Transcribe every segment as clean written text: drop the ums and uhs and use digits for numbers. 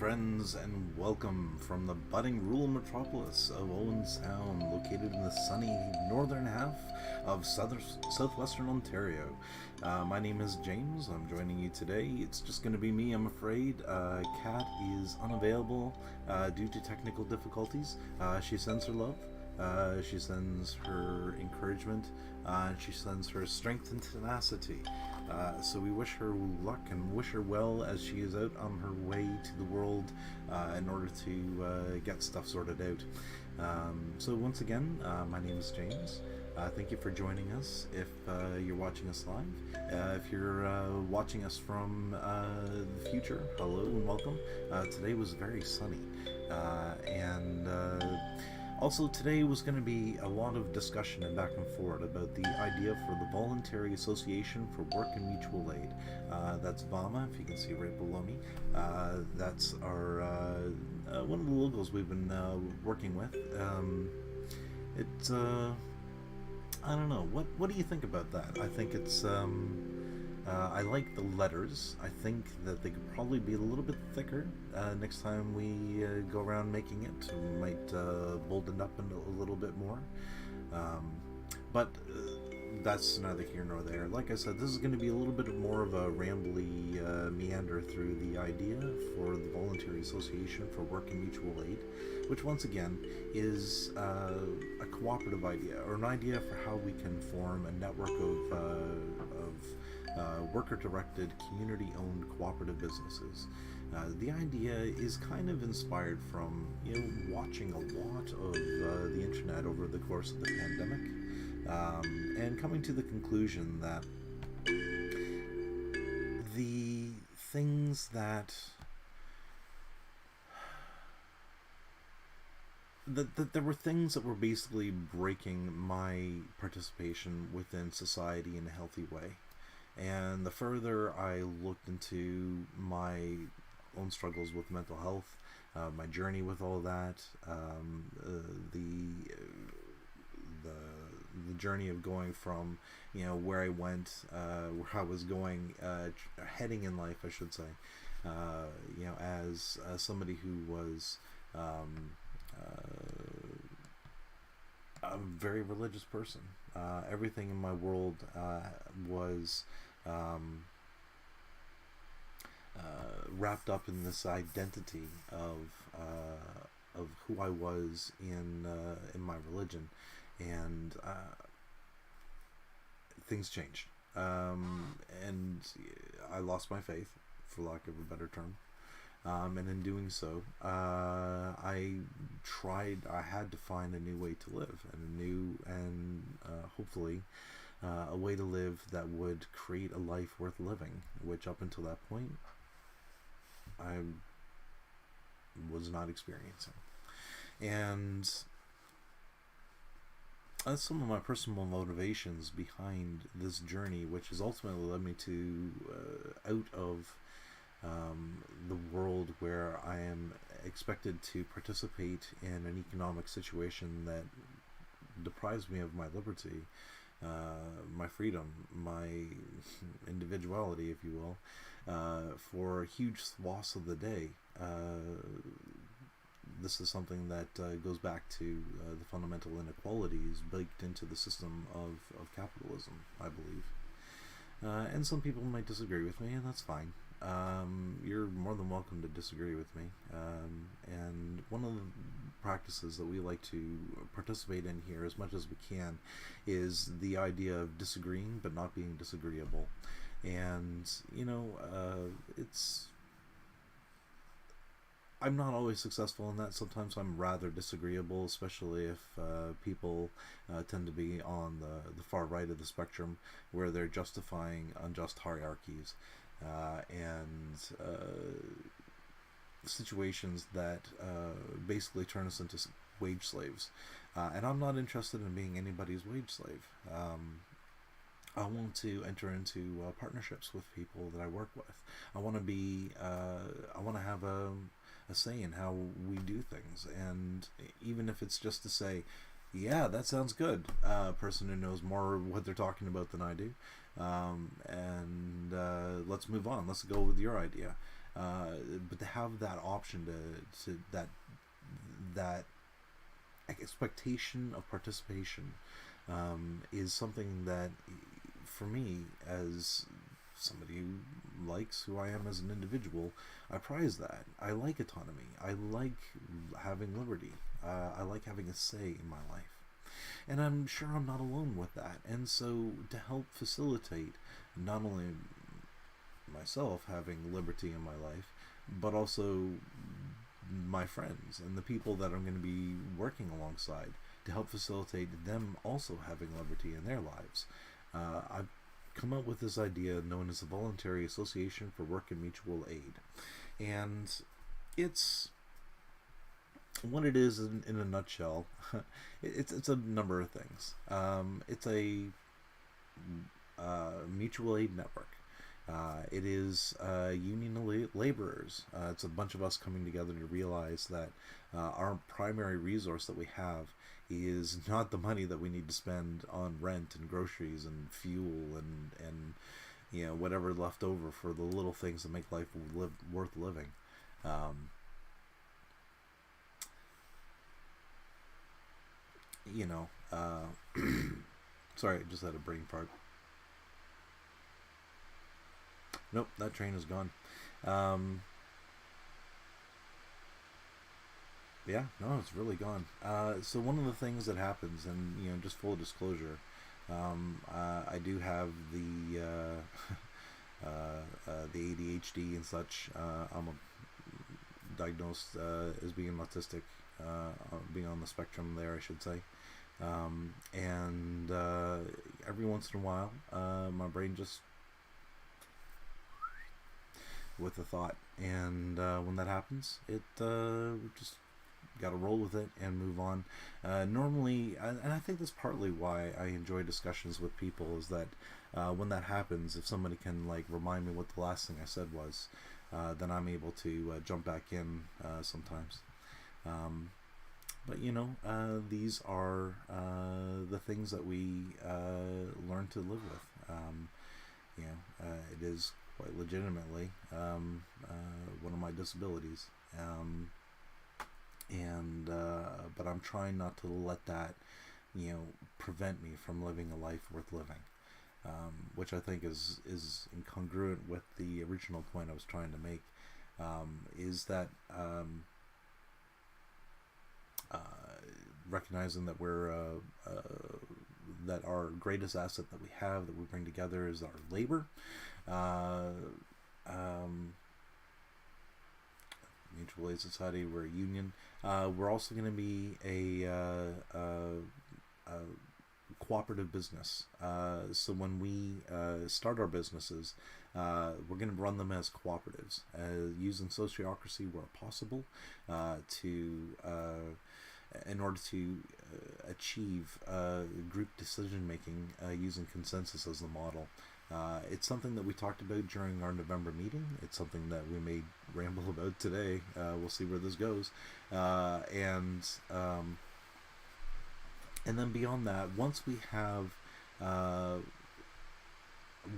friends, and welcome from the budding rural metropolis of Owen Sound, located in the sunny northern half of southwestern Ontario. My name is James. I'm joining you today. It's just going to be me, I'm afraid. Kat is unavailable due to technical difficulties. She sends her love. She sends her encouragement, and she sends her strength and tenacity. So we wish her luck and wish her well as she is out on her way to the world in order to get stuff sorted out. So once again, my name is James. Thank you for joining us if you're watching us live. If you're watching us from the future, hello and welcome. Today was very sunny, and also today was going to be a lot of discussion and back and forth about the idea for the Voluntary Association for Work and Mutual Aid. That's VAWMA, if you can see right below me. That's our one of the logos we've been working with. It's I don't know. What do you think about that? I think it's I like the letters. I think that they could probably be a little bit thicker next time we go around making it. We might bolden up a little bit more. But that's neither here nor there. Like I said, this is going to be a little bit more of a rambly meander through the idea for the Voluntary Association for Work and Mutual Aid, which once again is a cooperative idea, or an idea for how we can form a network of worker-directed, community-owned cooperative businesses. The idea is kind of inspired from watching a lot of the internet over the course of the pandemic, and coming to the conclusion that the things that there were things that were basically breaking my participation within society in a healthy way. And the further I looked into my own struggles with mental health, my journey with all that, the journey of going from where I went, where I was going, heading in life, I should say, as somebody who was a very religious person. Everything in my world was wrapped up in this identity of who I was in my religion, and things changed, and I lost my faith, for lack of a better term. And in doing so, I had to find a new way to live, and hopefully a way to live that would create a life worth living, which up until that point I was not experiencing. And that's some of my personal motivations behind this journey, which has ultimately led me to out of the world where I am expected to participate in an economic situation that deprives me of my liberty, my freedom, my individuality, if you will, for huge swaths of the day. This is something that goes back to the fundamental inequalities baked into the system of capitalism, I believe. And some people might disagree with me, and that's fine. You're more than welcome to disagree with me. And one of the practices that we like to participate in here as much as we can is the idea of disagreeing but not being disagreeable. And I'm not always successful in that. Sometimes I'm rather disagreeable, especially if people tend to be on the far right of the spectrum, where they're justifying unjust hierarchies and situations that basically turn us into wage slaves. And I'm not interested in being anybody's wage slave. I want to enter into partnerships with people that I work with. I want to have a say in how we do things, and even if it's just to say, yeah, that sounds good, a person who knows more what they're talking about than I do, and let's move on, let's go with your idea. but to have that option to that expectation of participation is something that, for me, as somebody who likes who I am as an individual, I prize that. I like autonomy. I like having liberty. I like having a say in my life. And I'm sure I'm not alone with that. And so, to help facilitate not only myself having liberty in my life, but also my friends and the people that I'm going to be working alongside, to help facilitate them also having liberty in their lives, I've come up with this idea known as the Voluntary Association for Work and Mutual Aid. And it's what it is in a nutshell. It's a number of things. It's a mutual aid network. It is union of laborers. It's a bunch of us coming together to realize that our primary resource that we have is not the money that we need to spend on rent and groceries and fuel and whatever left over for the little things that make life worth living. Sorry, I just had a brain fart. Nope, that train is gone. Yeah, no, it's really gone. So one of the things that happens, and just full disclosure, I do have the the ADHD and such. I'm diagnosed as being autistic, being on the spectrum there, I should say. And every once in a while, my brain just with a thought, and when that happens, it just got to roll with it and move on. Normally, and I think that's partly why I enjoy discussions with people, is that when that happens, if somebody can remind me what the last thing I said was, then I'm able to jump back in sometimes. But these are the things that we learn to live with. It is quite legitimately one of my disabilities, but I'm trying not to let that prevent me from living a life worth living, which I think is incongruent with the original point I was trying to make, is that recognizing that we're that our greatest asset that we have, that we bring together, is our labor. Mutual Aid Society, we're a union. We're also going to be a cooperative business. So when we start our businesses, we're going to run them as cooperatives, using sociocracy where possible, in order to achieve group decision making using consensus as the model. It's something that we talked about during our November meeting. It's something that we may ramble about today. We'll see where this goes. And then beyond that, once we have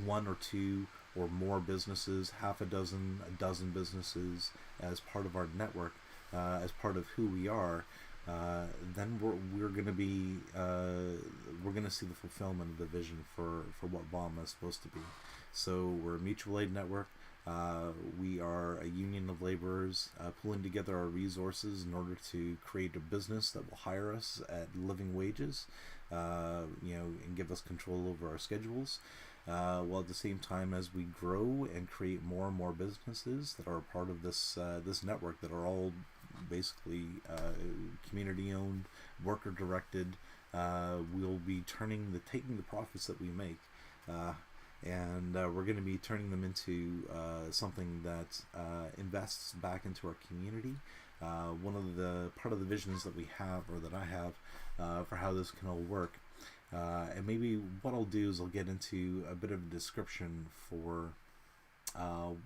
one or two or more businesses, half a dozen businesses as part of our network, as part of who we are, then we're going to be we're going to see the fulfillment of the vision for what VAWMA is supposed to be. So we're a mutual aid network. We are a union of laborers pulling together our resources in order to create a business that will hire us at living wages, and give us control over our schedules. While at the same time, as we grow and create more and more businesses that are a part of this network, that are all basically community owned, worker directed, we'll be taking the profits that we make, and we're going to be turning them into something that invests back into our community. One of the part of the visions that we have, or that I have, for how this can all work, and maybe what I'll do is I'll get into a bit of a description for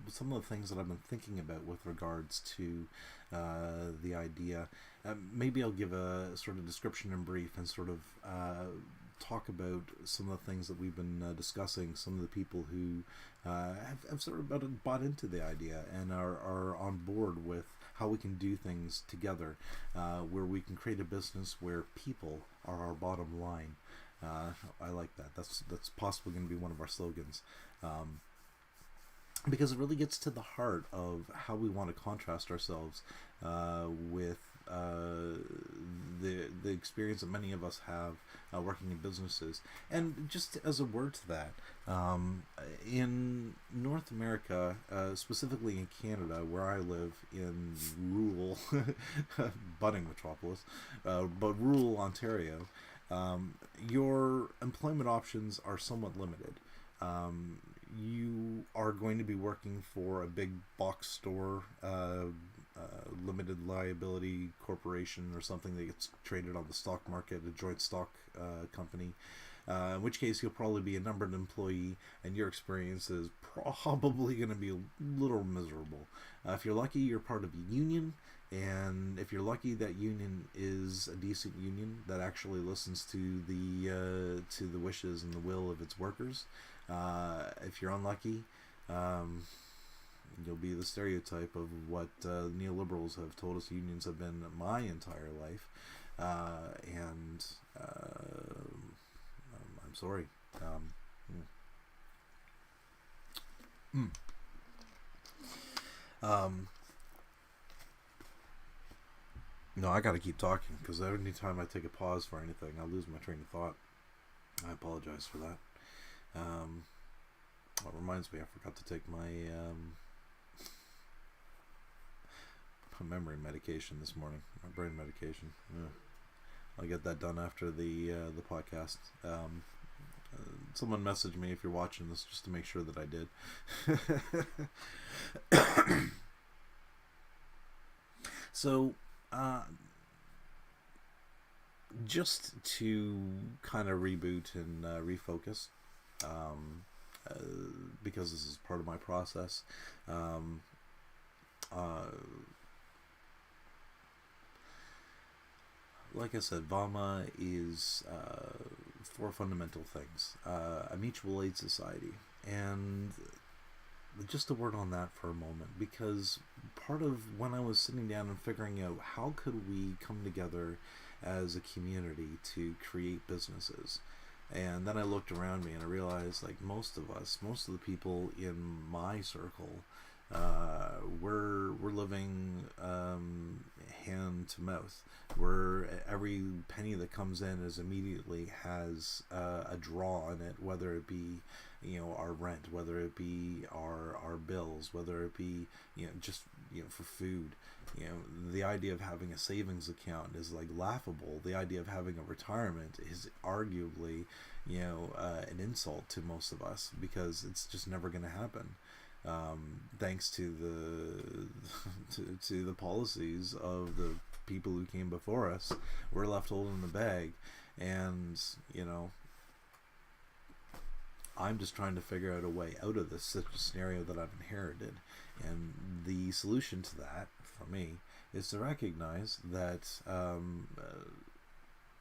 some of the things that I've been thinking about with regards to the idea. Maybe I'll give a sort of description in brief, and sort of talk about some of the things that we've been discussing, some of the people who have sort of bought into the idea and are on board with how we can do things together, where we can create a business where people are our bottom line. I like that. That's possibly going to be one of our slogans. Because it really gets to the heart of how we want to contrast ourselves with the experience that many of us have working in businesses. And just as a word to that, in North America, specifically in Canada, where I live in rural, budding metropolis, but rural Ontario, your employment options are somewhat limited. You are going to be working for a big box store, limited liability corporation or something that gets traded on the stock market, a joint stock company, in which case you'll probably be a numbered employee and your experience is probably going to be a little miserable. If you're lucky, you're part of a union, and if you're lucky, that union is a decent union that actually listens to the wishes and the will of its workers. If you're unlucky, you'll be the stereotype of what neoliberals have told us unions have been my entire life, and I'm sorry. No, I gotta keep talking, because every time I take a pause for anything, I lose my train of thought. I apologize for that. That reminds me, I forgot to take my memory medication this morning, my brain medication. I'll get that done after the podcast. Someone messaged me, if you're watching this, just to make sure that I did. So, just to kind of reboot and refocus, because this is part of my process, like I said, VAWMA is four fundamental things. A mutual aid society. And just a word on that for a moment, because part of when I was sitting down and figuring out how could we come together as a community to create businesses, and then I looked around me and I realized, like, most of the people in my circle, we're living hand to mouth, where every penny that comes in is immediately has a draw on it, whether it be our rent, whether it be our bills, whether it be just for food. The idea of having a savings account is like laughable. The idea of having a retirement is arguably an insult to most of us, because it's just never going to happen. Thanks to the policies of the people who came before us, we're left holding the bag, and I'm just trying to figure out a way out of this scenario that I've inherited. And the solution to that, for me, is to recognize that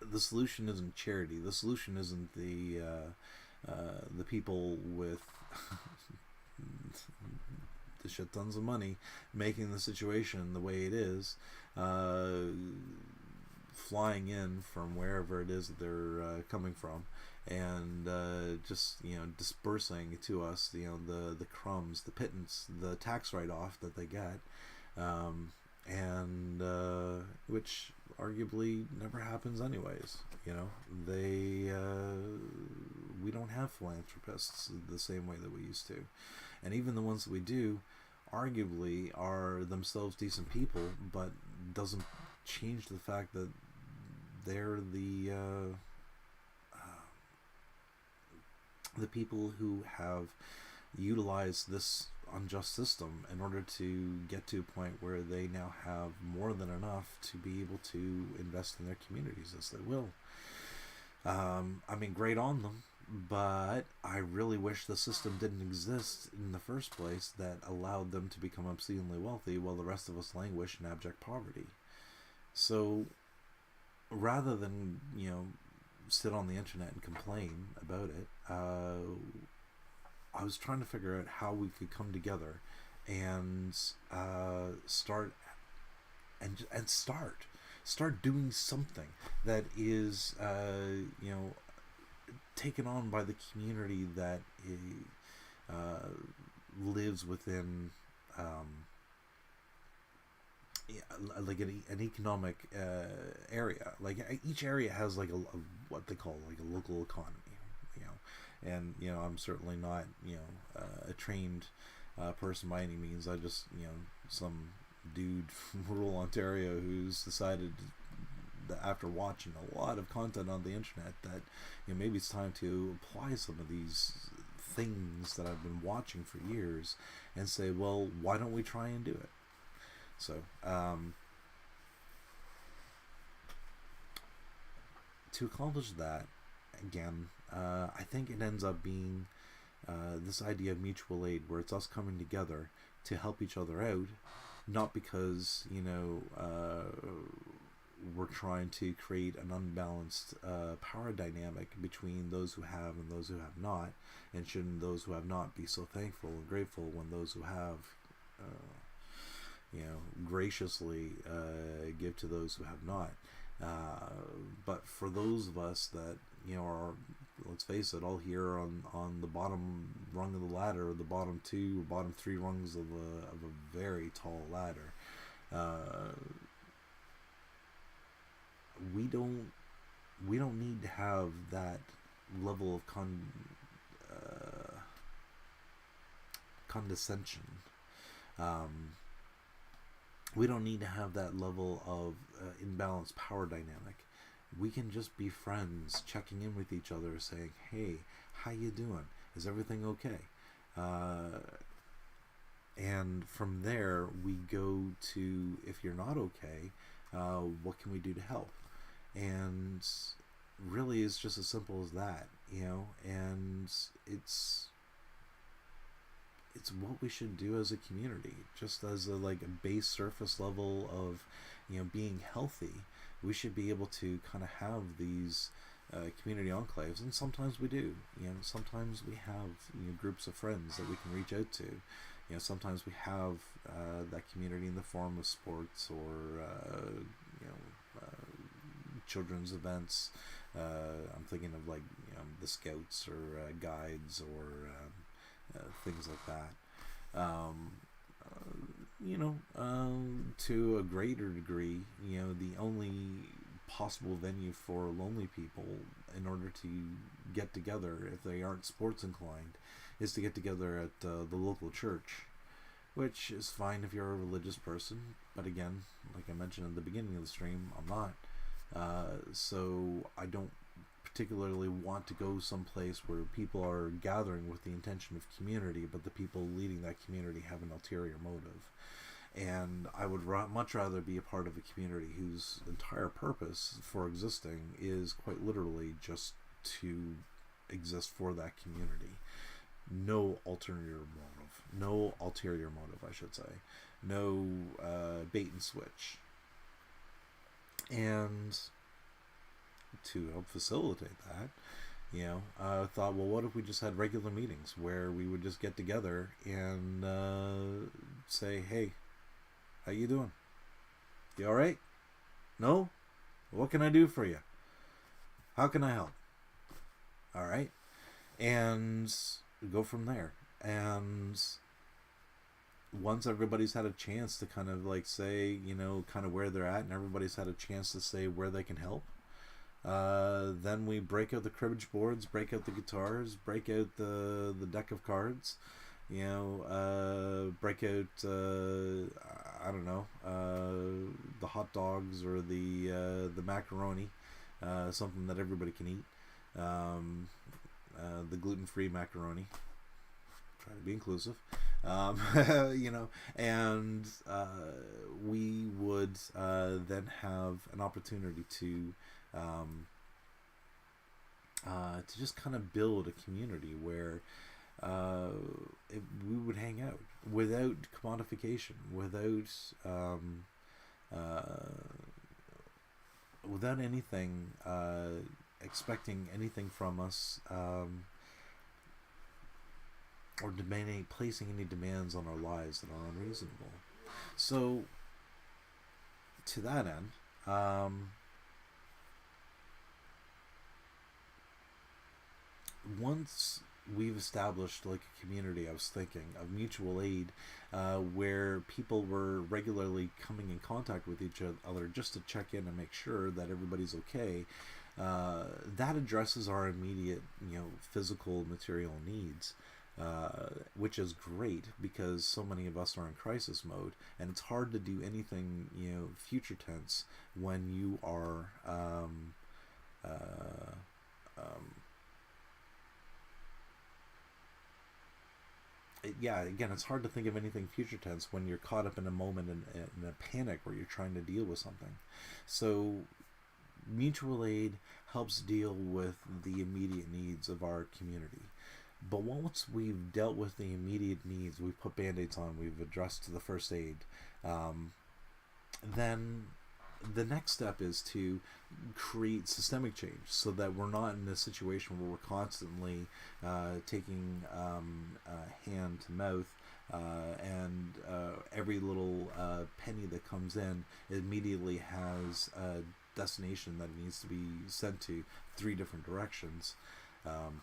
the solution isn't charity. The solution isn't the people with the shit tons of money making the situation the way it is, flying in from wherever it is that they're coming from, and just dispersing to us the crumbs, the pittance, the tax write-off that they get, and which arguably never happens anyways. We don't have philanthropists the same way that we used to, and even the ones that we do arguably are themselves decent people, but doesn't change the fact that they're the people who have utilized this unjust system in order to get to a point where they now have more than enough to be able to invest in their communities as they will. Great on them, but I really wish the system didn't exist in the first place that allowed them to become obscenely wealthy while the rest of us languish in abject poverty. So rather than sit on the internet and complain about it. I was trying to figure out how we could come together and start start doing something that is taken on by the community that lives within like an economic area. Like each area has like a what they call like a local economy, and I'm certainly not a trained person by any means. I just some dude from rural Ontario who's decided that after watching a lot of content on the internet that maybe it's time to apply some of these things that I've been watching for years and say, well, why don't we try and do it? So to accomplish that, again, I think it ends up being this idea of mutual aid, where it's us coming together to help each other out, not because we're trying to create an unbalanced power dynamic between those who have and those who have not, and shouldn't those who have not be so thankful and grateful when those who have graciously give to those who have not. But for those of us that are, let's face it, all here on the bottom rung of the ladder, or the bottom two or bottom three rungs of a very tall ladder, we don't need to have that level of condescension. We don't need to have that level of imbalanced power dynamic. We can just be friends, checking in with each other, saying, hey, how you doing? Is everything okay? And from there, we go to, if you're not okay, what can we do to help? And really, it's just as simple as that, and it's what we should do as a community, just as a base surface level of being healthy. We should be able to kind of have these community enclaves, and sometimes we do. Sometimes we have groups of friends that we can reach out to. Sometimes we have that community in the form of sports or children's events. I'm thinking of the Scouts or Guides or things like that. To a greater degree, the only possible venue for lonely people in order to get together, if they aren't sports inclined, is to get together at the local church, which is fine if you're a religious person. But again, like I mentioned at the beginning of the stream, I'm not. So I don't particularly want to go someplace where people are gathering with the intention of community, but the people leading that community have an ulterior motive. And I would much rather be a part of a community whose entire purpose for existing is quite literally just to exist for that community. No ulterior motive, I should say. No bait and switch. And to help facilitate that, I thought, well, what if we just had regular meetings where we would just get together and say, hey, how you doing? You all right? No? What can I do for you? How can I help? All right. And go from there. And once everybody's had a chance to kind of say, kind of where they're at, and everybody's had a chance to say where they can help, then we break out the cribbage boards, break out the guitars, break out the deck of cards, break out I don't know, the hot dogs or the macaroni, something that everybody can eat, the gluten-free macaroni. Try to be inclusive, and we would then have an opportunity to just kind of build a community where we would hang out without commodification, without anything expecting anything from us, or placing any demands on our lives that are unreasonable. So, to that end, once we've established like a community, I was thinking of mutual aid, where people were regularly coming in contact with each other just to check in and make sure that everybody's okay. That addresses our immediate, physical, material needs, which is great because so many of us are in crisis mode, and it's hard to do anything, future tense when you are, uh, um, yeah, again, it's hard to think of anything future tense when you're caught up in a moment in a panic where you're trying to deal with something. So, mutual aid helps deal with the immediate needs of our community. But once we've dealt with the immediate needs, we've put band-aids on, we've addressed the first aid, um, then the next step is to create systemic change so that we're not in a situation where we're constantly taking hand to mouth, and every little penny that comes in immediately has a destination that it needs to be sent to 3 different directions. Um,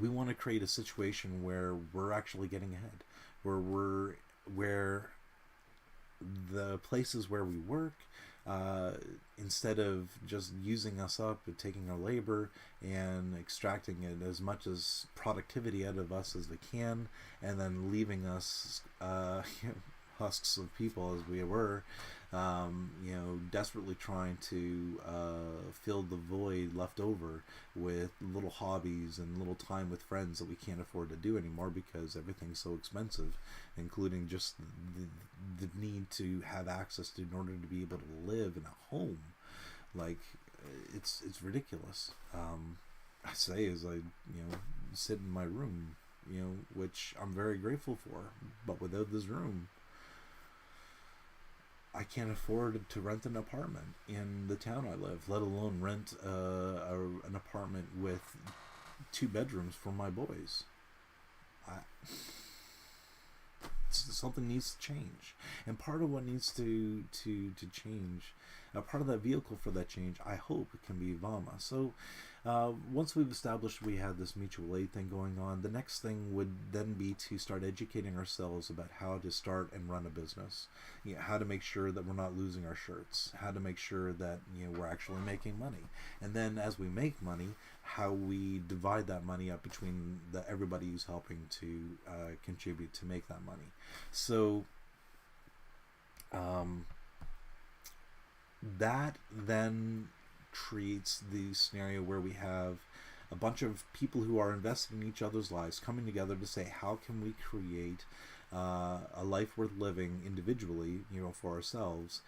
we want to create a situation where we're actually getting ahead, where the places where we work, uh, instead of just using us up and taking our labor and extracting it as much as productivity out of us as they can, and then leaving us husks of people as we were, desperately trying to fill the void left over with little hobbies and little time with friends that we can't afford to do anymore because everything's so expensive, including just the need to have access to in order to be able to live in a home. Like, it's ridiculous. I say as I sit in my room, which I'm very grateful for, but without this room, I can't afford to rent an apartment in the town I live, let alone rent an apartment with 2 bedrooms for my boys. I, Something needs to change, and part of what needs to change, part of that vehicle for that change, I hope it can be VAWMA. So once we've established we have this mutual aid thing going on, the next thing would then be to start educating ourselves about how to start and run a business, how to make sure that we're not losing our shirts, how to make sure that we're actually making money, and then as we make money, how we divide that money up between everybody who's helping to contribute to make that money. So that then creates the scenario where we have a bunch of people who are invested in each other's lives coming together to say, how can we create a life worth living individually, for ourselves,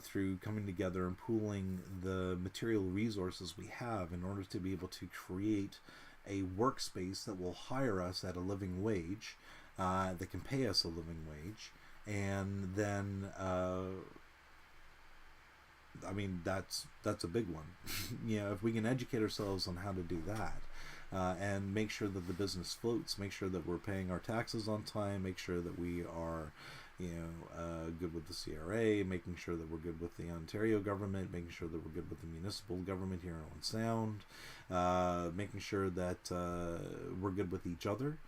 through coming together and pooling the material resources we have in order to be able to create a workspace that will hire us at a living wage, that can pay us a living wage, and then that's a big one. If we can educate ourselves on how to do that, and make sure that the business floats, make sure that we're paying our taxes on time, make sure that we are, good with the CRA, making sure that we're good with the Ontario government, making sure that we're good with the municipal government here in Owen Sound, making sure that we're good with each other.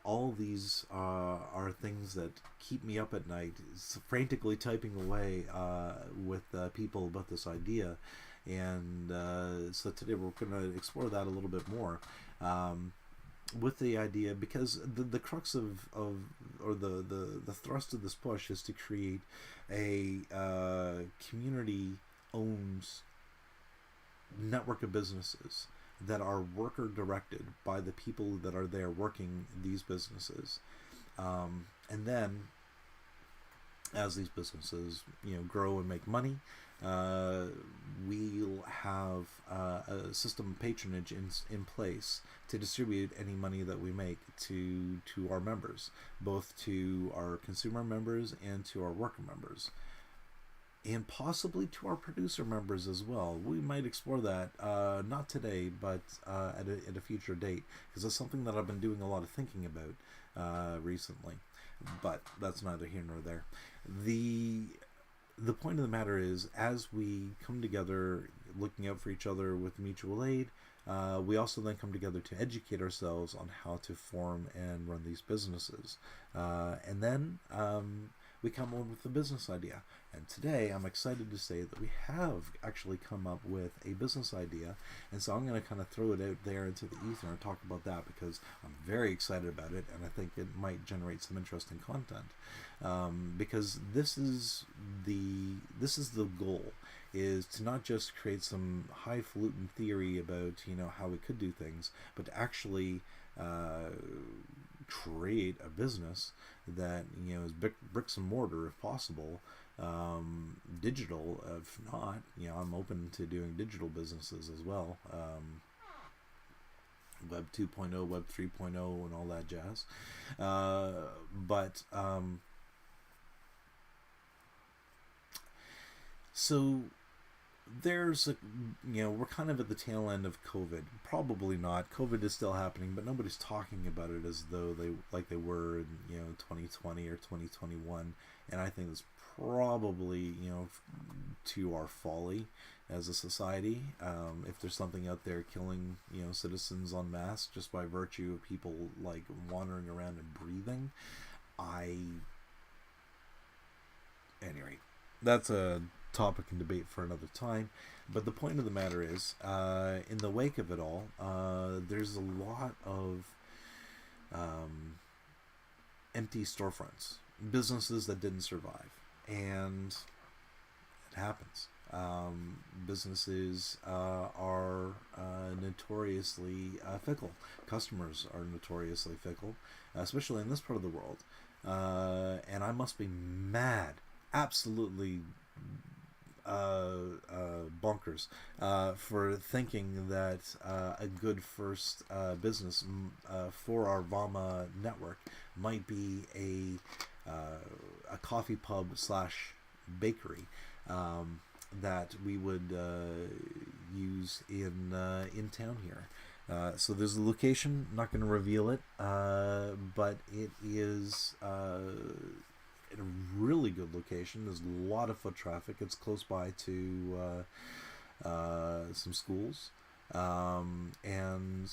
All these are things that keep me up at night, frantically typing away with people about this idea. And so today we're going to explore that a little bit more, with the idea, because the crux or the thrust of this push is to create a community owns network of businesses that are worker directed by the people that are there working these businesses, and then as these businesses grow and make money, we'll have a system of patronage in place to distribute any money that we make to our members, both to our consumer members and to our worker members. and possibly to our producer members as well. We might explore that, not today, but at a future date, because it's something that I've been doing a lot of thinking about recently. But that's neither here nor there. The the point of the matter is, as we come together, looking out for each other with mutual aid, we also then come together to educate ourselves on how to form and run these businesses. And then we come up with a business idea. And today I'm excited to say that we have actually come up with a business idea. And so I'm going to kind of throw it out there into the ether and talk about that, because I'm very excited about it, and I think it might generate some interesting content. Because this is the goal, is to not just create some highfalutin theory about how we could do things, but to actually create a business that is bricks and mortar if possible, digital if not. I'm open to doing digital businesses as well, Web 2.0, Web 3.0, and all that jazz. But so there's we're kind of at the tail end of COVID. Probably not. COVID is still happening, but nobody's talking about it as though they were in 2020 or 2021. And I think it's probably to our folly as a society. If there's something out there killing citizens en masse just by virtue of people like wandering around and breathing, anyway, that's a topic and debate for another time. But the point of the matter is, in the wake of it all, there's a lot of empty storefronts, businesses that didn't survive, and it happens. Businesses are notoriously fickle. Customers are notoriously fickle, especially in this part of the world. And I must be mad, absolutely bonkers, for thinking that a good first business for our VAWMA network might be a coffee pub slash bakery that we would use in town here. So there's a location, not going to reveal it, but it is in a really good location. There's a lot of foot traffic. It's close by to some schools, and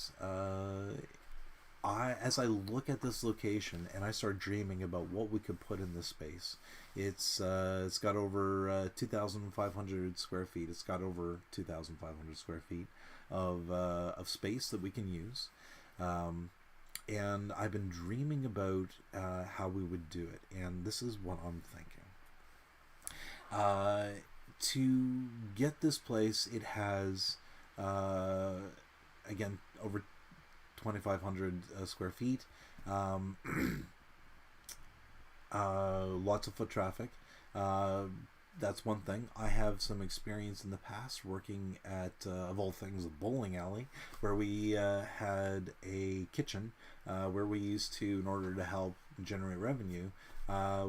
as I look at this location and I start dreaming about what we could put in this space, it's got over 2,500 square feet. It's got over 2,500 square feet of space that we can use. And I've been dreaming about how we would do it, and this is what I'm thinking. To get this place, it has, again, over 2,500 square feet, lots of foot traffic. That's one thing. I have some experience in the past working at, of all things, a bowling alley, where we had a kitchen where we used to, in order to help generate revenue,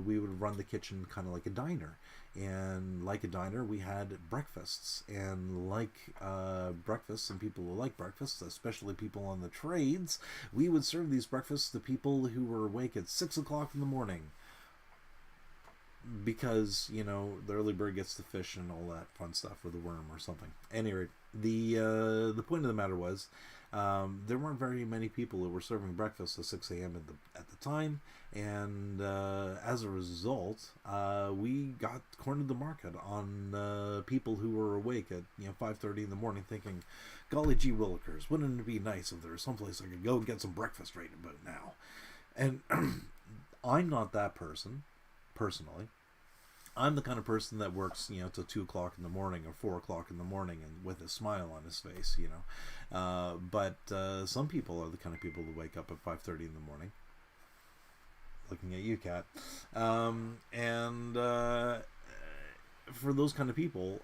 we would run the kitchen kind of like a diner. And like a diner, we had breakfasts. And like breakfasts and people who like breakfasts, especially people on the trades, we would serve these breakfasts to people who were awake at 6 o'clock in the morning. Because, the early bird gets the fish and all that fun stuff, or the worm or something. Anyway, the point of the matter was, there weren't very many people who were serving breakfast at 6 a.m. at the time, and as a result, we cornered the market on people who were awake at 5:30 in the morning, thinking, "Golly gee willikers, wouldn't it be nice if there was someplace I could go and get some breakfast right about now?" And I'm not that person. Personally, I'm the kind of person that works, till 2 o'clock in the morning or 4 o'clock in the morning, and with a smile on his face, But some people are the kind of people that wake up at 5:30 in the morning. Looking at you, Kat. And for those kind of people,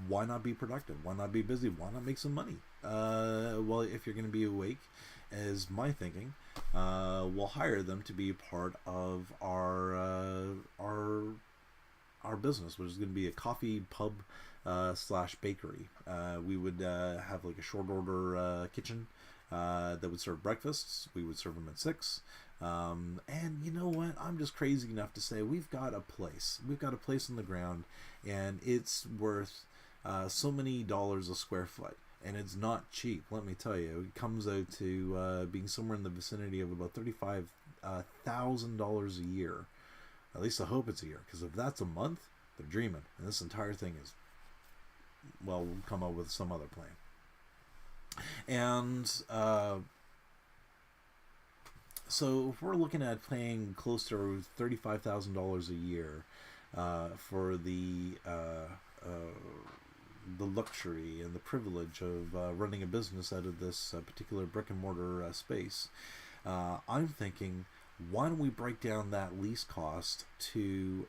why not be productive? Why not be busy? Why not make some money? Well, if you're going to be awake, is my thinking, we'll hire them to be part of our our business, which is going to be a coffee pub slash bakery. We would have like a short order kitchen that would serve breakfasts. We would serve them at 6. And you know what? I'm just crazy enough to say we've got a place. We've got a place on the ground, and it's worth so many dollars a square foot. And it's not cheap, let me tell you. It comes out to being somewhere in the vicinity of about $35,000 a year. At least I hope it's a year, because if that's a month, they're dreaming. And this entire thing is, well, we'll come up with some other plan. And so if we're looking at paying close to $35,000 a year for the luxury and the privilege of running a business out of this particular brick and mortar space, I'm thinking, why don't we break down that lease cost to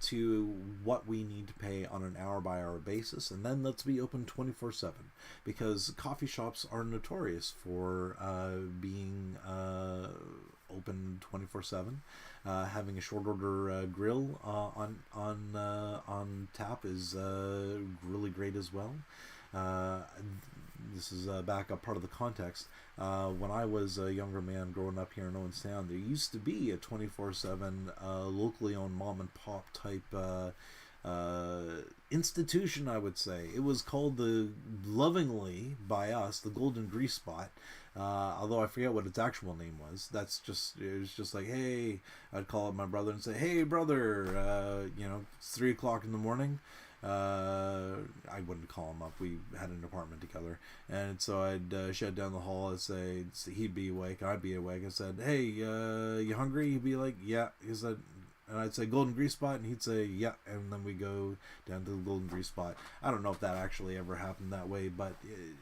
to what we need to pay on an hour by hour basis, and then let's be open 24/7, because coffee shops are notorious for being open 24/7. Having a short order grill on tap is really great as well. This is back up part of the context. When I was a younger man growing up here in Owenstown, there used to be a 24/7 locally owned mom and pop type institution, I would say. It was called lovingly by us, the Golden Grease Spot. Although I forget what its actual name was. It was just like, hey, I'd call up my brother and say, hey brother, it's 3 o'clock in the morning. I wouldn't call him up. We had an apartment together, and so I'd shut down the hall and say, he'd be awake, I'd be awake. I said, hey, you hungry? He'd be like, yeah. He said, and I'd say Golden Grease Spot, and he'd say, yeah, and then we go down to the Golden Grease Spot. I don't know if that actually ever happened that way, but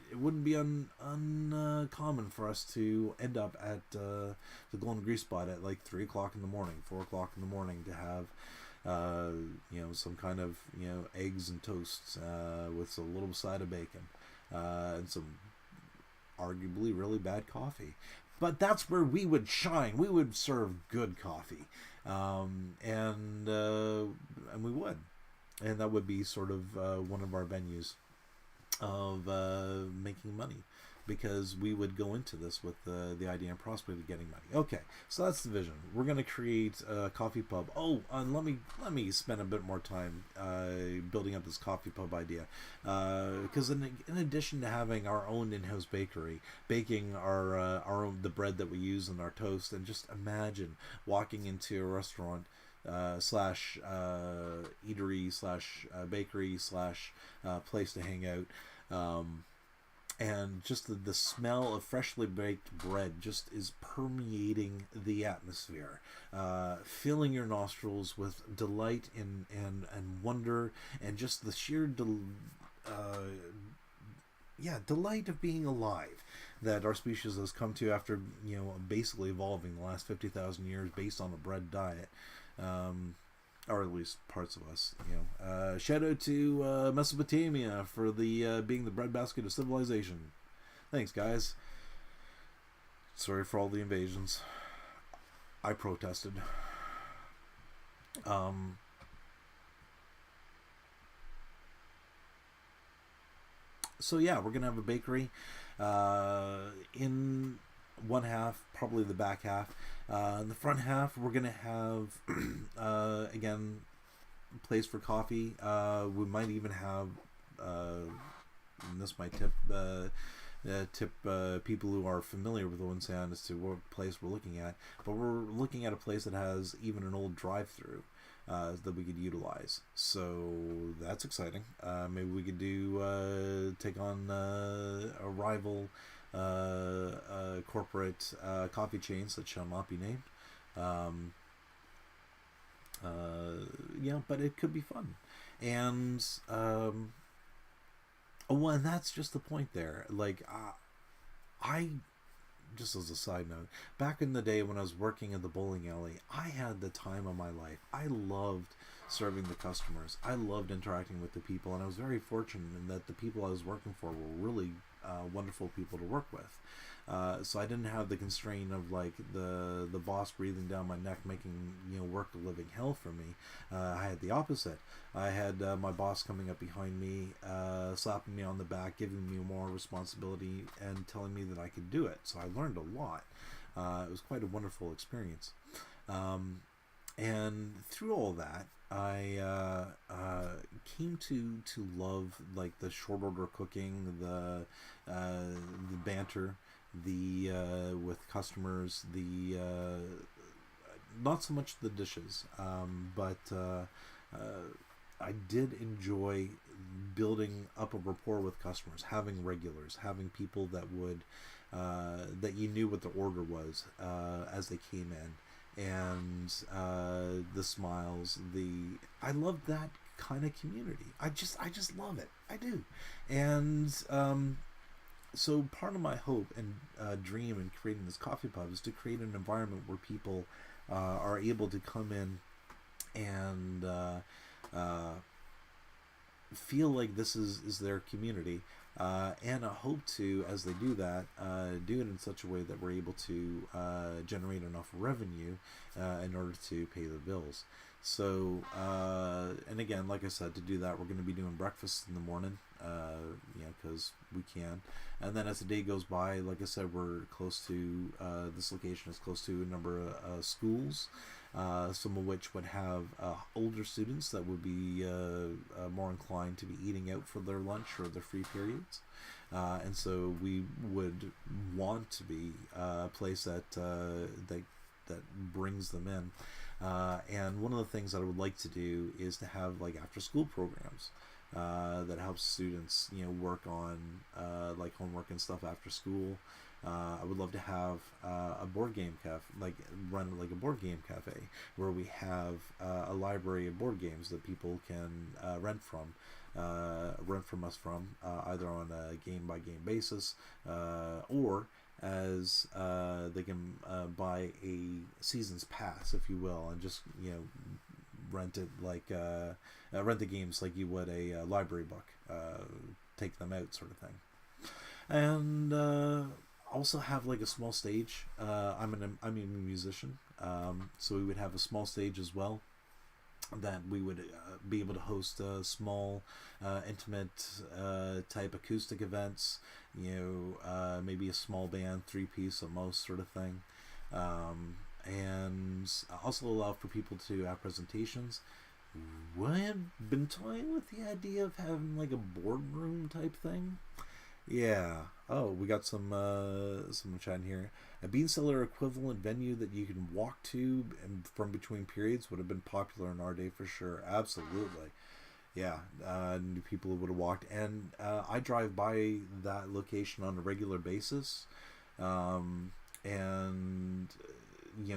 it wouldn't be uncommon for us to end up at the Golden Grease Spot at like 3 o'clock in the morning, 4 o'clock in the morning to have some kind of, eggs and toasts with a little side of bacon and some arguably really bad coffee. But that's where we would shine. We would serve good coffee, and we would, and that would be sort of one of our venues of making money, because we would go into this with the idea and prospect of getting money. Okay, so that's the vision. We're going to create a coffee pub. Oh, and let me spend a bit more time building up this coffee pub idea, because in addition to having our own in-house bakery, baking our own the bread that we use in our toast, and just imagine walking into a restaurant slash eatery slash bakery slash place to hang out. And just the smell of freshly baked bread just is permeating the atmosphere, filling your nostrils with delight and wonder, and just the sheer delight of being alive that our species has come to after basically evolving the last 50,000 years based on a bread diet. Or at least parts of us, Shout out to Mesopotamia for the being the breadbasket of civilization. Thanks, guys. Sorry for all the invasions. I protested. So yeah, we're gonna have a bakery in one half, probably the back half. In the front half, we're gonna have again, a place for coffee. We might even have, and this might tip people who are familiar with Owenstown as to what place we're looking at. But we're looking at a place that has even an old drive-through that we could utilize. So that's exciting. Maybe we could take on a rival corporate coffee chains that shall not be named. But it could be fun. And and that's just the point there. Like, I just as a side note, back in the day when I was working in the bowling alley, I had the time of my life. I loved serving the customers. I loved interacting with the people, and I was very fortunate in that the people I was working for were really wonderful people to work with. So I didn't have the constraint of like the boss breathing down my neck, making work a living hell for me. I had the opposite. I had my boss coming up behind me, slapping me on the back, giving me more responsibility, and telling me that I could do it. So I learned a lot. It was quite a wonderful experience. And through all that, I came to love like the short order cooking, the banter, the with customers, the not so much the dishes, but I did enjoy building up a rapport with customers, having regulars, having people that would that you knew what the order was as they came in, and the smiles. I love that kind of community. I just love it. I do, and so part of my hope and dream in creating this coffee pub is to create an environment where people are able to come in and feel like this is their community, and I hope to, as they do that, do it in such a way that we're able to generate enough revenue in order to pay the bills. So, and again, like I said, to do that, we're going to be doing breakfast in the morning, because we can. And then as the day goes by, like I said, we're close to, this location is close to a number of schools, some of which would have older students that would be more inclined to be eating out for their lunch or their free periods. And so we would want to be a place that brings them in. And one of the things that I would like to do is to have like after school programs that helps students work on like homework and stuff after school. I would love to have a board game cafe, like run like a board game cafe where we have a library of board games that people can rent from us from, either on a game by game basis, or as they can buy a season's pass, if you will, and just rent it like rent the games like you would a library book, take them out, sort of thing. And also have like a small stage. I'm a musician, so we would have a small stage as well that we would be able to host small, intimate type acoustic events. Maybe a small band, 3-piece at most, sort of thing. And also allow for people to have presentations. I have been toying with the idea of having like a boardroom type thing. Yeah. Oh, we got some chat in here. A bean cellar equivalent venue that you can walk to and from between periods would have been popular in our day for sure. Absolutely. Yeah. New people would have walked, and I drive by that location on a regular basis, and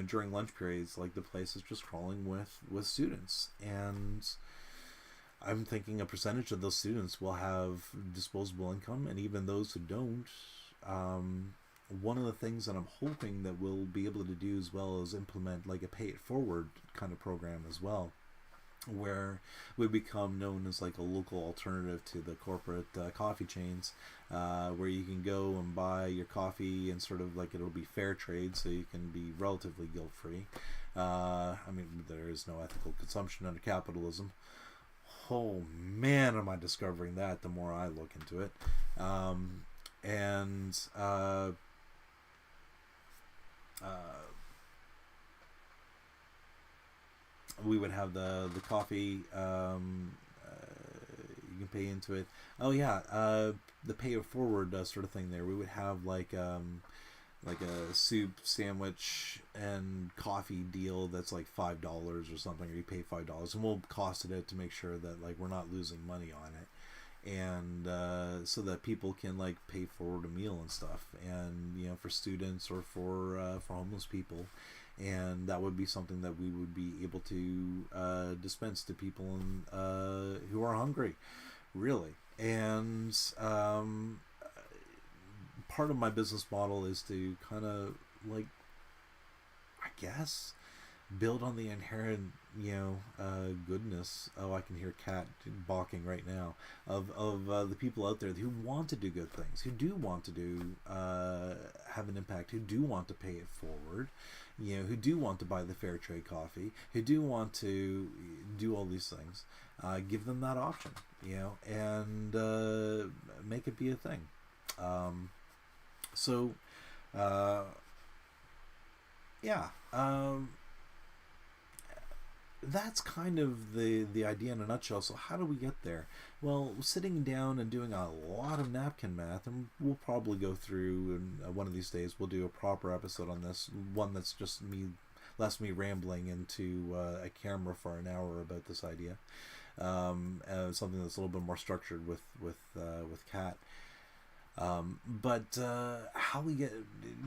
during lunch periods, like the place is just crawling with students, and I'm thinking a percentage of those students will have disposable income, and even those who don't, one of the things that I'm hoping that we'll be able to do as well is implement like a pay it forward kind of program as well, where we become known as like a local alternative to the corporate coffee chains, where you can go and buy your coffee and sort of like it'll be fair trade, so you can be relatively guilt free. I mean, there is no ethical consumption under capitalism. Oh man, am I discovering that the more I look into it. And we would have the coffee, you can pay into it. Oh yeah, the pay it forward sort of thing there. We would have like a soup, sandwich, and coffee deal that's like $5 or something, or you pay $5 and we'll cost it out to make sure that like we're not losing money on it, and so that people can like pay forward a meal and stuff, and for students or for homeless people, and that would be something that we would be able to dispense to people who are hungry, really. And part of my business model is to kind of like, I guess, build on the inherent, goodness. Oh, I can hear cat balking right now. Of the people out there who want to do good things, who do want to do have an impact, who do want to pay it forward, who do want to buy the fair trade coffee, who do want to do all these things. Give them that option, and make it be a thing. So, yeah. That's kind of the idea in a nutshell. So how do we get there? Well, sitting down and doing a lot of napkin math, and we'll probably go through, and one of these days we'll do a proper episode on this, one that's just me rambling into a camera for an hour about this idea. Something that's a little bit more structured with Kat. But how we get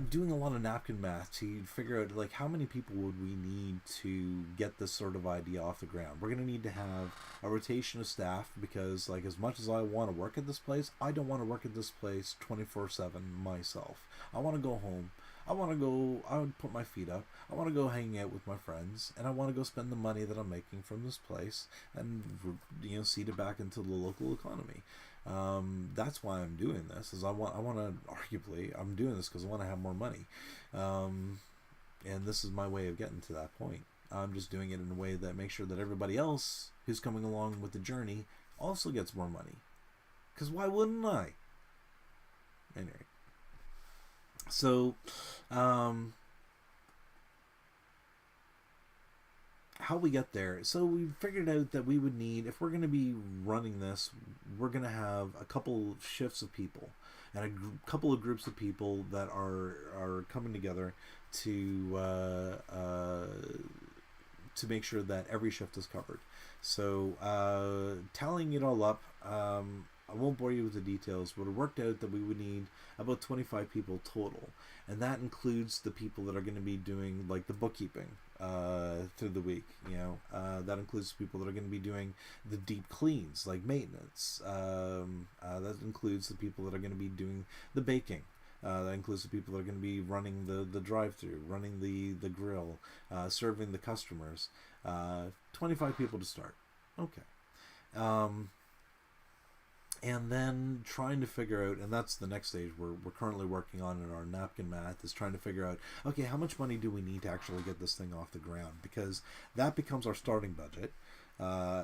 doing a lot of napkin math to figure out like how many people would we need to get this sort of idea off the ground. We're going to need to have a rotation of staff, because like as much as I want to work at this place, I don't want to work at this place 24/7 myself. I want to go home. I would put my feet up. I want to go hang out with my friends, and I want to go spend the money that I'm making from this place and seed it back into the local economy. That's why I'm doing this. Is I'm doing this because I want to have more money, and this is my way of getting to that point. I'm just doing it in a way that makes sure that everybody else who's coming along with the journey also gets more money. Because why wouldn't I? Anyway. So, how we get there. So we figured out that we would need, if we're going to be running this, we're going to have a couple shifts of people and a couple of groups of people that are coming together to make sure that every shift is covered. So tallying it all up, I won't bore you with the details, but it worked out that we would need about 25 people total. And that includes the people that are going to be doing like the bookkeeping through the week. That includes people that are going to be doing the deep cleans, like maintenance. That includes the people that are going to be doing the baking. That includes the people that are going to be running the drive-through, running the grill, serving the customers. 25 people to start. Okay. And then trying to figure out, and that's the next stage we're currently working on in our napkin math, is trying to figure out, okay, how much money do we need to actually get this thing off the ground? Because that becomes our starting budget.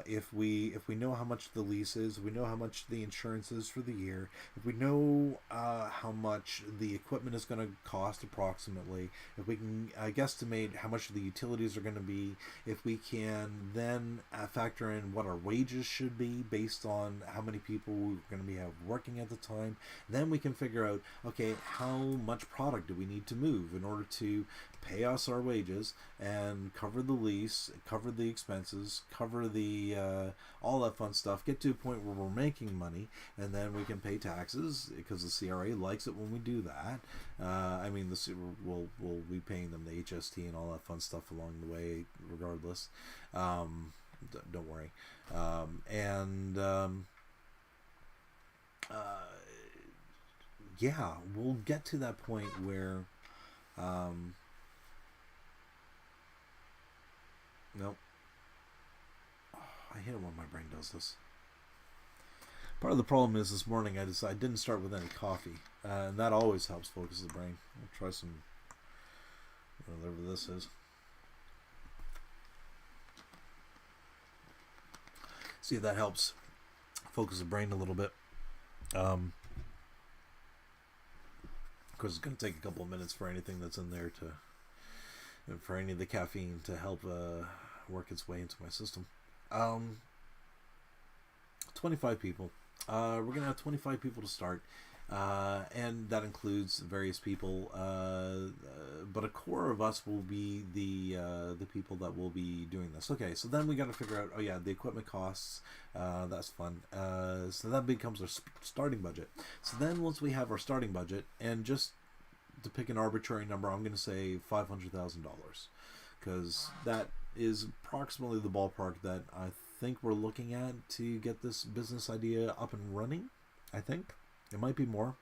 If we know how much the lease is, if we know how much the insurance is for the year, if we know how much the equipment is going to cost approximately, if we can guesstimate how much the utilities are going to be, if we can then factor in what our wages should be based on how many people we're going to be working at the time, then we can figure out, okay, how much product do we need to move in order to pay us our wages and cover the lease, cover the expenses, cover the all that fun stuff, get to a point where we're making money, and then we can pay taxes because the CRA likes it when we do that. We'll be paying them the HST and all that fun stuff along the way regardless. Don't worry. Yeah, we'll get to that point where nope. I hate it when my brain does this. Part of the problem is this morning I didn't start with any coffee, and that always helps focus the brain. I'll try some whatever this is. See if that helps focus the brain a little bit. Of course, it's going to take a couple of minutes for anything that's in there for any of the caffeine to help work its way into my system. 25 people. We're going to have 25 people to start. And that includes various people. But a core of us will be the people that will be doing this. Okay, so then we got to figure out, the equipment costs. That's fun. So that becomes our starting budget. So then once we have our starting budget, and just to pick an arbitrary number, I'm going to say $500,000, because that is approximately the ballpark that I think we're looking at to get this business idea up and running. I think it might be more,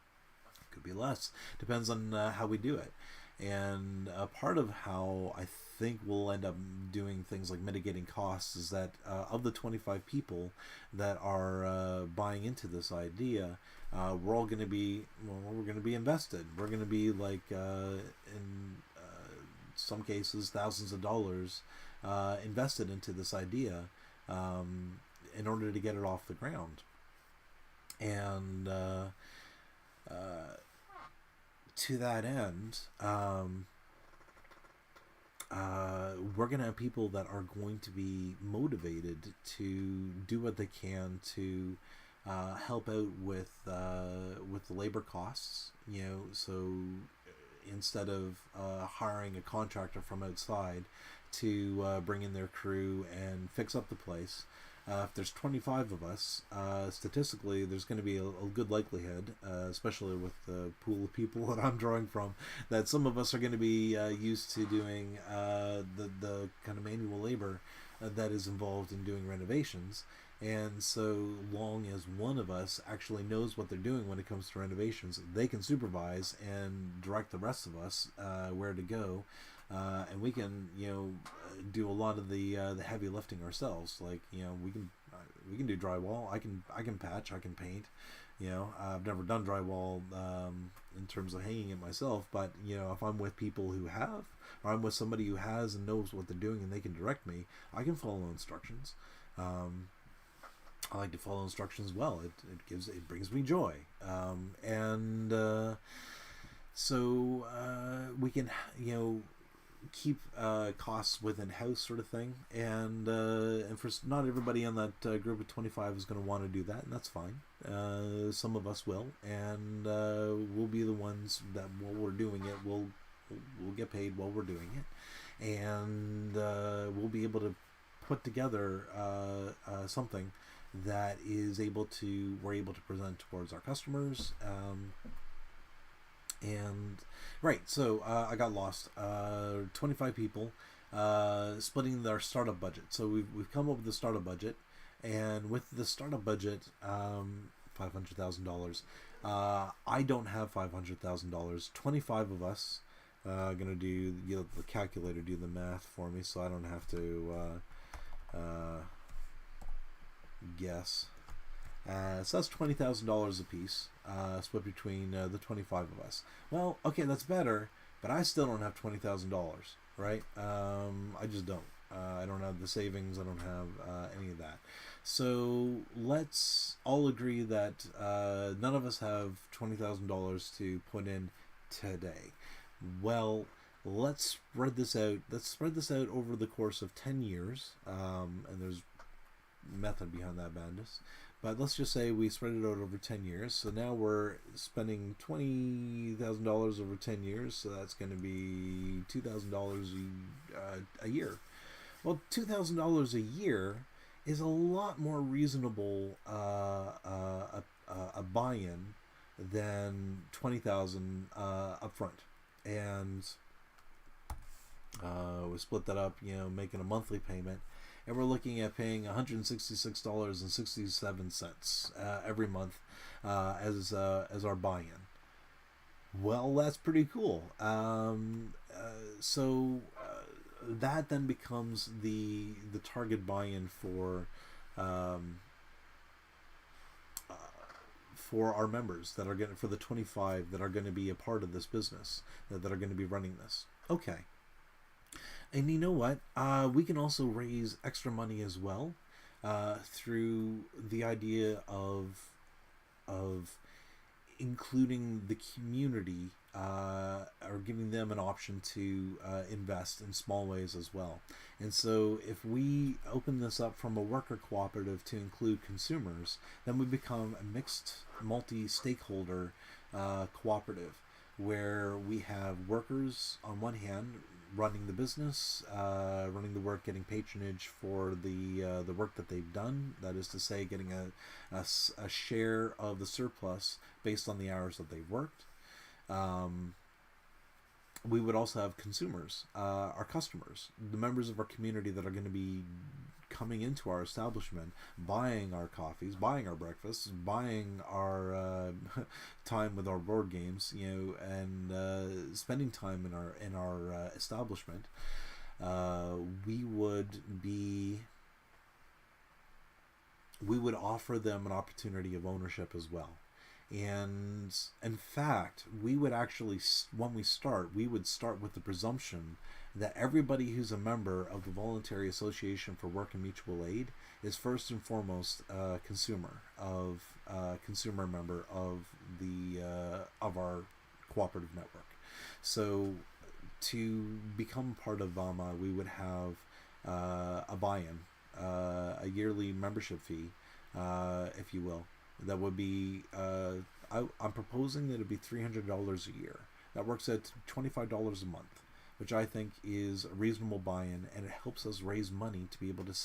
could be less, depends on how we do it. And part of how I think we'll end up doing things like mitigating costs is that of the 25 people that are buying into this idea, we're all going to be, we're going to be invested. We're going to be like in some cases thousands of dollars invested into this idea in order to get it off the ground. And to that end, we're going to have people that are going to be motivated to do what they can to help out with the labor costs. So instead of hiring a contractor from outside to bring in their crew and fix up the place, if there's 25 of us, statistically, there's going to be a good likelihood, especially with the pool of people that I'm drawing from, that some of us are going to be used to doing the kind of manual labor that is involved in doing renovations. And so long as one of us actually knows what they're doing when it comes to renovations, they can supervise and direct the rest of us where to go. And we can, do a lot of the heavy lifting ourselves. Like, we can do drywall. I can patch. I can paint. I've never done drywall in terms of hanging it myself. But if I'm with people who have, or I'm with somebody who has and knows what they're doing and they can direct me, I can follow instructions. I like to follow instructions well. It brings me joy. So we can keep costs within house, sort of thing, and for not everybody on that group of 25 is going to want to do that, and that's fine. Some of us will, and we'll be the ones that while we're doing it, we'll get paid while we're doing it, and we'll be able to put together something that we're able to present towards our customers. And right, so I got lost. 25 people, splitting their startup budget. So we've come up with the startup budget, and with the startup budget, $500,000. I don't have $500,000. 25 of us. Gonna do the calculator, do the math for me, so I don't have to guess. So that's $20,000 a piece, split between the 25 of us. Well, okay, that's better, but I still don't have $20,000, right? I just don't. I don't have the savings. I don't have any of that. So let's all agree that none of us have $20,000 to put in today. Well, let's spread this out. Let's spread this out over the course of 10 years. And there's method behind that, madness. But let's just say we spread it out over 10 years. So now we're spending $20,000 over 10 years. So that's going to be $2,000 a year. Well, $2,000 a year is a lot more reasonable a buy-in than $20,000 upfront. And we split that up, making a monthly payment. And we're looking at paying $166.67 every month as our buy-in. Well, that's pretty cool. So that then becomes the target buy-in for our members that are going for the 25 that are going to be a part of this business, that are going to be running this. Okay. And you know what? We can also raise extra money as well through the idea of including the community or giving them an option to invest in small ways as well. And so if we open this up from a worker cooperative to include consumers, then we become a mixed multi-stakeholder cooperative where we have workers on one hand running the business, running the work, getting patronage for the work that they've done. That is to say, getting a share of the surplus based on the hours that they've worked. We would also have consumers, our customers, the members of our community that are going to be coming into our establishment, buying our coffees, buying our breakfasts, buying our time with our board games, and spending time in our establishment. we would be we would offer them an opportunity of ownership as well. And in fact, we would actually, when we start, we would start with the presumption that everybody who's a member of the Voluntary Association for Work and Mutual Aid is first and foremost a consumer member of the of our cooperative network. So to become part of VAWMA, we would have a buy-in, a yearly membership fee, if you will. That would be, I'm proposing that it would be $300 a year. That works at $25 a month, which I think is a reasonable buy-in, and it helps us raise money to be able to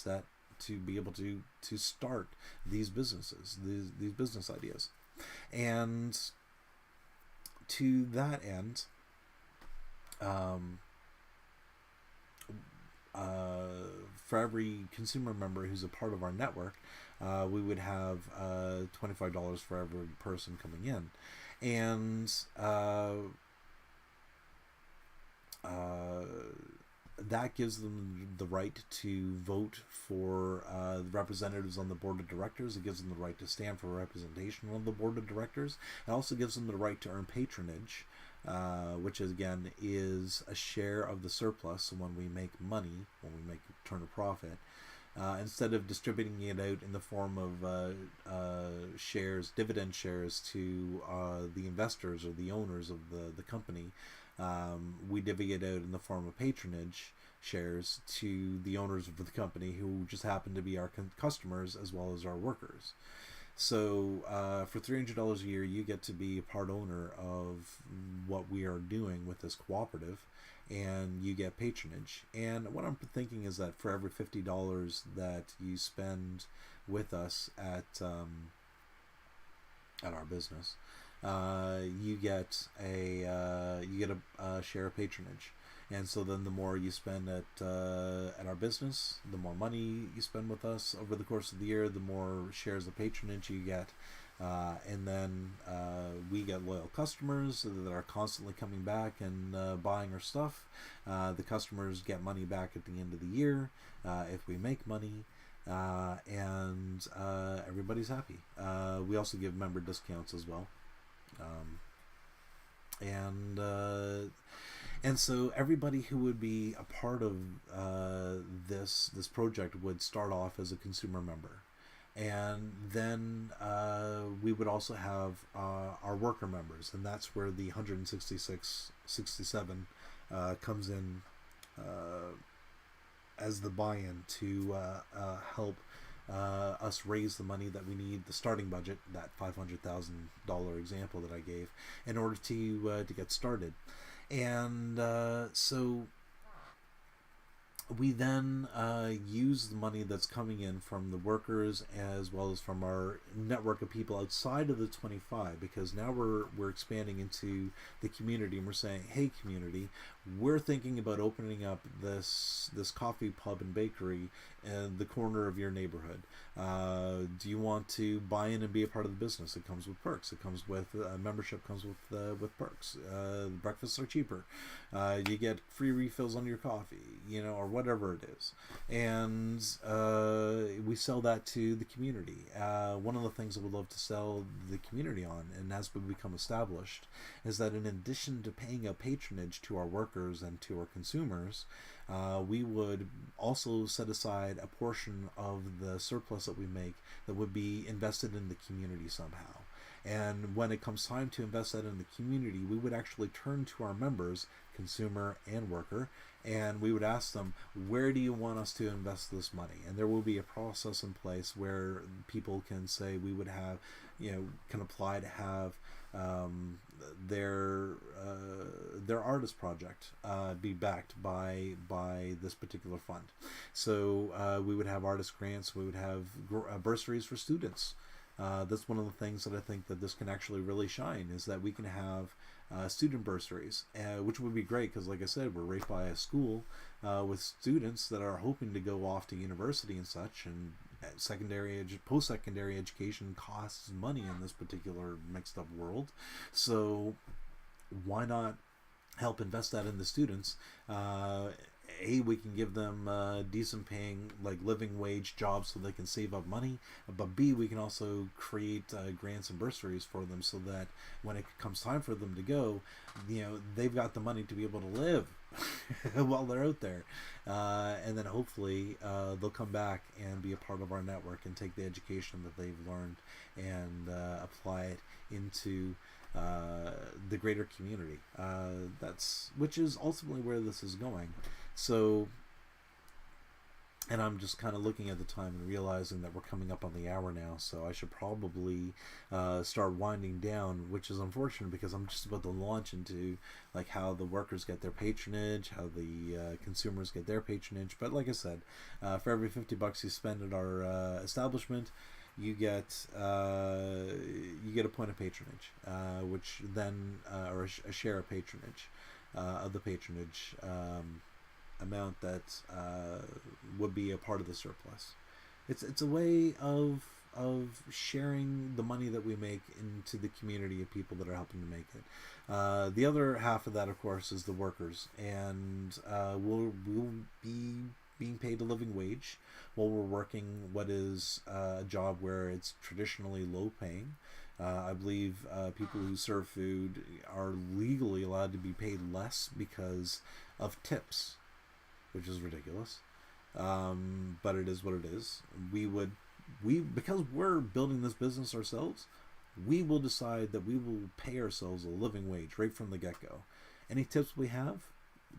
start these businesses, these business ideas. And to that end, for every consumer member who's a part of our network, we would have $25 for every person coming in. And that gives them the right to vote for representatives on the board of directors. It gives them the right to stand for representation on the board of directors. It also gives them the right to earn patronage, which again is a share of the surplus. So when we make money, when we turn a profit, instead of distributing it out in the form of shares, dividend shares to the investors or the owners of the company, we divvy it out in the form of patronage shares to the owners of the company, who just happen to be our customers as well as our workers. So for $300 a year, you get to be a part owner of what we are doing with this cooperative, and you get patronage. And what I'm thinking is that for every $50 that you spend with us at our business, you get a share of patronage. And so then the more you spend at our business, the more money you spend with us over the course of the year, the more shares of patronage you get. And then we get loyal customers that are constantly coming back and buying our stuff. The customers get money back at the end of the year if we make money. And everybody's happy. We also give member discounts as well. And so everybody who would be a part of this project would start off as a consumer member. And then we would also have our worker members, and that's where the 167 comes in as the buy-in to help us raise the money that we need, the starting budget, that $500,000 example that I gave, in order to get started. And so we then use the money that's coming in from the workers as well as from our network of people outside of the 25, because now we're expanding into the community, and we're saying, hey community, we're thinking about opening up this coffee pub and bakery in the corner of your neighborhood. Do you want to buy in and be a part of the business? It comes with perks. It comes with membership comes with perks. Breakfasts are cheaper. You get free refills on your coffee, or whatever it is. And we sell that to the community. One of the things that we'd love to sell the community on, and as we become established, is that in addition to paying a patronage to our workers and to our consumers, we would also set aside a portion of the surplus that we make that would be invested in the community somehow. And when it comes time to invest that in the community, we would actually turn to our members, consumer and worker, and we would ask them, where do you want us to invest this money? And there will be a process in place where people can say, we would have, can apply to have their artist project be backed by this particular fund. So we would have artist grants. We would have bursaries for students. That's one of the things that I think that this can actually really shine, is that we can have student bursaries, which would be great because, like I said, we're right by a school with students that are hoping to go off to university and such, and post-secondary education costs money in this particular mixed up world. So why not help invest that in the students A, we can give them decent paying, like living wage jobs so they can save up money. But B, we can also create grants and bursaries for them so that when it comes time for them to go, they've got the money to be able to live while they're out there. And then hopefully they'll come back and be a part of our network and take the education that they've learned and apply it into the greater community. Which is ultimately where this is going. So, and I'm just kind of looking at the time and realizing that we're coming up on the hour now, so I should probably start winding down, which is unfortunate because I'm just about to launch into like how the workers get their patronage, how the consumers get their patronage. But like I said, for every $50 you spend at our establishment, you get a point of patronage, which then or a share of patronage of the patronage amount that would be a part of the surplus. It's a way of sharing the money that we make into the community of people that are helping to make it. The other half of that, of course, is the workers, and we'll be being paid a living wage while we're working what is a job where it's traditionally low paying. I believe people who serve food are legally allowed to be paid less because of tips, which is ridiculous. But it is what it is. Because we're building this business ourselves, we will decide that we will pay ourselves a living wage right from the get-go. Any tips we have,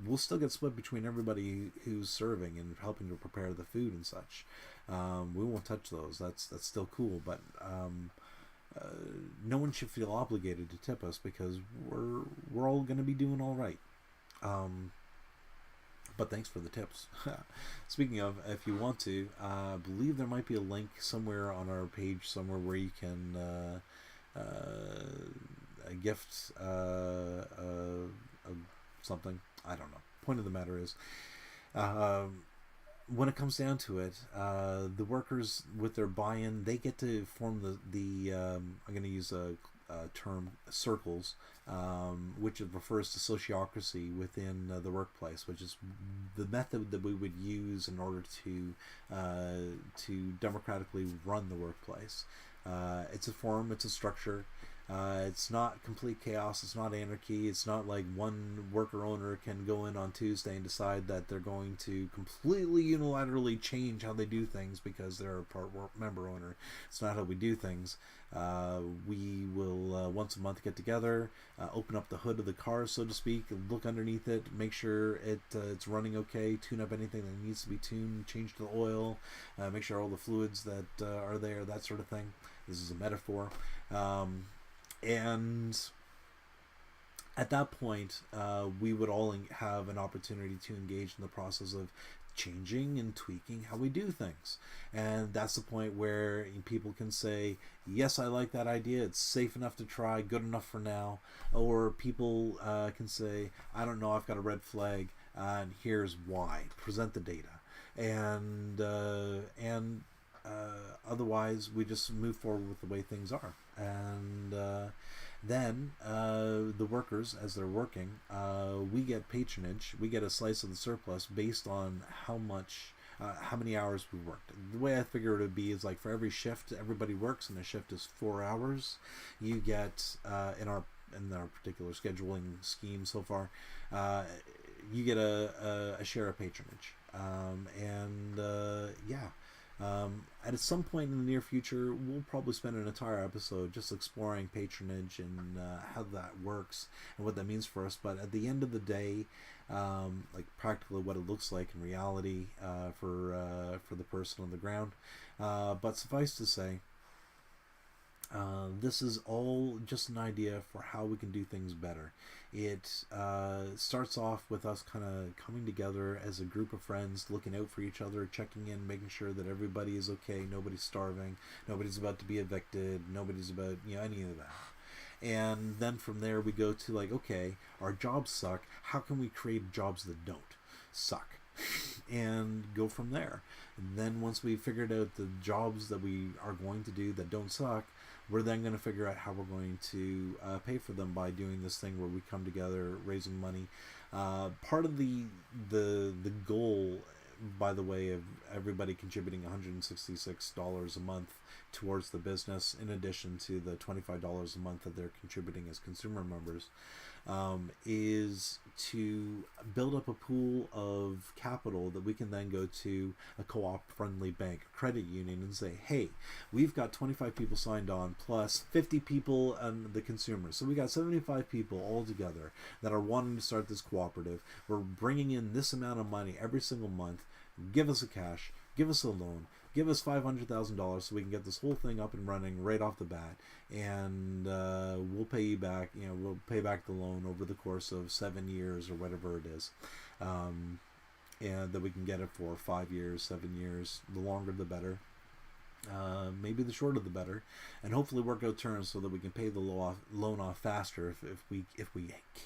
we'll still get split between everybody who's serving and helping to prepare the food and such. We won't touch those. That's still cool, but no one should feel obligated to tip us because we're all going to be doing all right. But thanks for the tips. Speaking of, if you want to, I believe there might be a link somewhere on our page somewhere where you can gift something. I don't know. Point of the matter is, when it comes down to it, the workers with their buy-in, they get to form the I'm going to use a term, circles, which refers to sociocracy within the workplace, which is the method that we would use in order to democratically run the workplace. It's a form, it's a structure. It's not complete chaos. It's not anarchy. It's not like one worker owner can go in on Tuesday and decide that they're going to completely unilaterally change how they do things because they're a part member owner. It's not how we do things. We will once a month get together, open up the hood of the car, so to speak, look underneath it, make sure it's running okay, tune up anything that needs to be tuned, change the oil, make sure all the fluids that are there, that sort of thing. This is a metaphor. And at that point, we would all have an opportunity to engage in the process of changing and tweaking how we do things. And that's the point where people can say, yes, I like that idea, it's safe enough to try, good enough for now. Or people can say, I don't know, I've got a red flag, and here's why. Present the data. And otherwise, we just move forward with the way things are. And then the workers, as they're working, we get patronage. We get a slice of the surplus based on how many hours we worked. The way I figure it would be is like for every shift everybody works, and the shift is 4 hours, you get in our particular scheduling scheme so far, you get a share of patronage. At some point in the near future, we'll probably spend an entire episode just exploring patronage and how that works and what that means for us. But at the end of the day, like practically what it looks like in reality for the person on the ground. But suffice to say, this is all just an idea for how we can do things better. It starts off with us kind of coming together as a group of friends, looking out for each other, checking in, making sure that everybody is okay, nobody's starving, nobody's about to be evicted, nobody's about, any of that. And then from there we go to like, okay, our jobs suck, how can we create jobs that don't suck? And go from there. And then once we figured out the jobs that we are going to do that don't suck, we're then going to figure out how we're going to pay for them by doing this thing where we come together, raising money, Part of the goal, by the way, of everybody contributing $166 a month towards the business, in addition to the $25 a month that they're contributing as consumer members, is to build up a pool of capital that we can then go to a co-op friendly bank, credit union, and say, hey, we've got 25 people signed on plus 50 people and the consumers. So we got 75 people all together that are wanting to start this cooperative. We're bringing in this amount of money every single month. Give us a cash, give us a loan, give us $500,000 so we can get this whole thing up and running right off the bat, and we'll pay you back. We'll pay back the loan over the course of 7 years or whatever it is, and that we can get it for 5 years, 7 years. The longer, the better. Maybe the shorter the better, and hopefully work out terms so that we can pay the loan off faster if we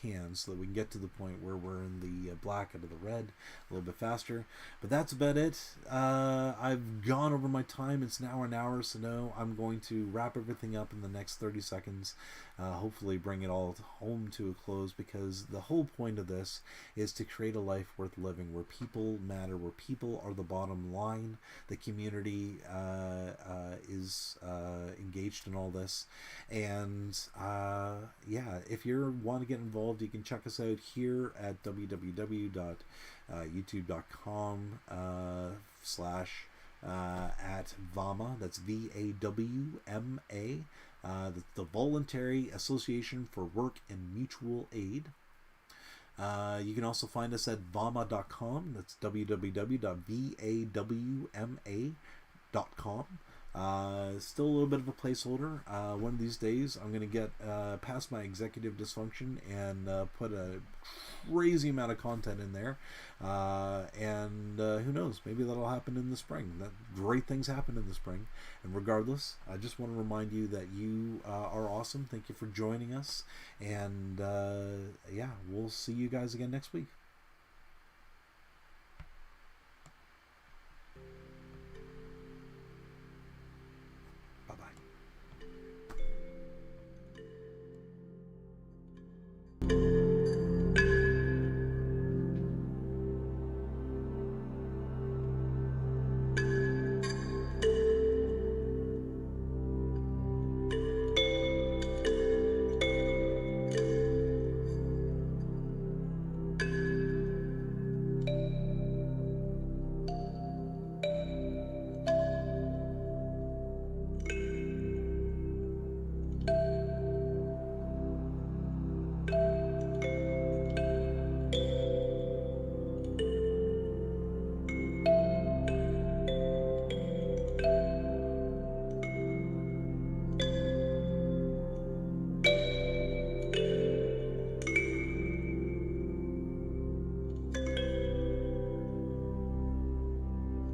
can, so that we can get to the point where we're in the black out of the red a little bit faster. But that's about it. I've gone over my time. It's now an hour, so no, I'm going to wrap everything up in the next 30 seconds. Hopefully bring it all home to a close, because the whole point of this is to create a life worth living, where people matter, where people are the bottom line. The community is engaged in all this, and if you want to get involved, you can check us out here at www.youtube.com /at VAWMA. That's VAWMA. That's the Voluntary Association for Work and Mutual Aid. You can also find us at VAWMA.com. That's www.vawma.com. Still a little bit of a placeholder. One of these days I'm going to get past my executive dysfunction and put a crazy amount of content in there, and who knows, maybe that'll happen in the spring. That great things happen in the spring. And regardless, I just want to remind you that you are awesome. Thank you for joining us, and we'll see you guys again next week.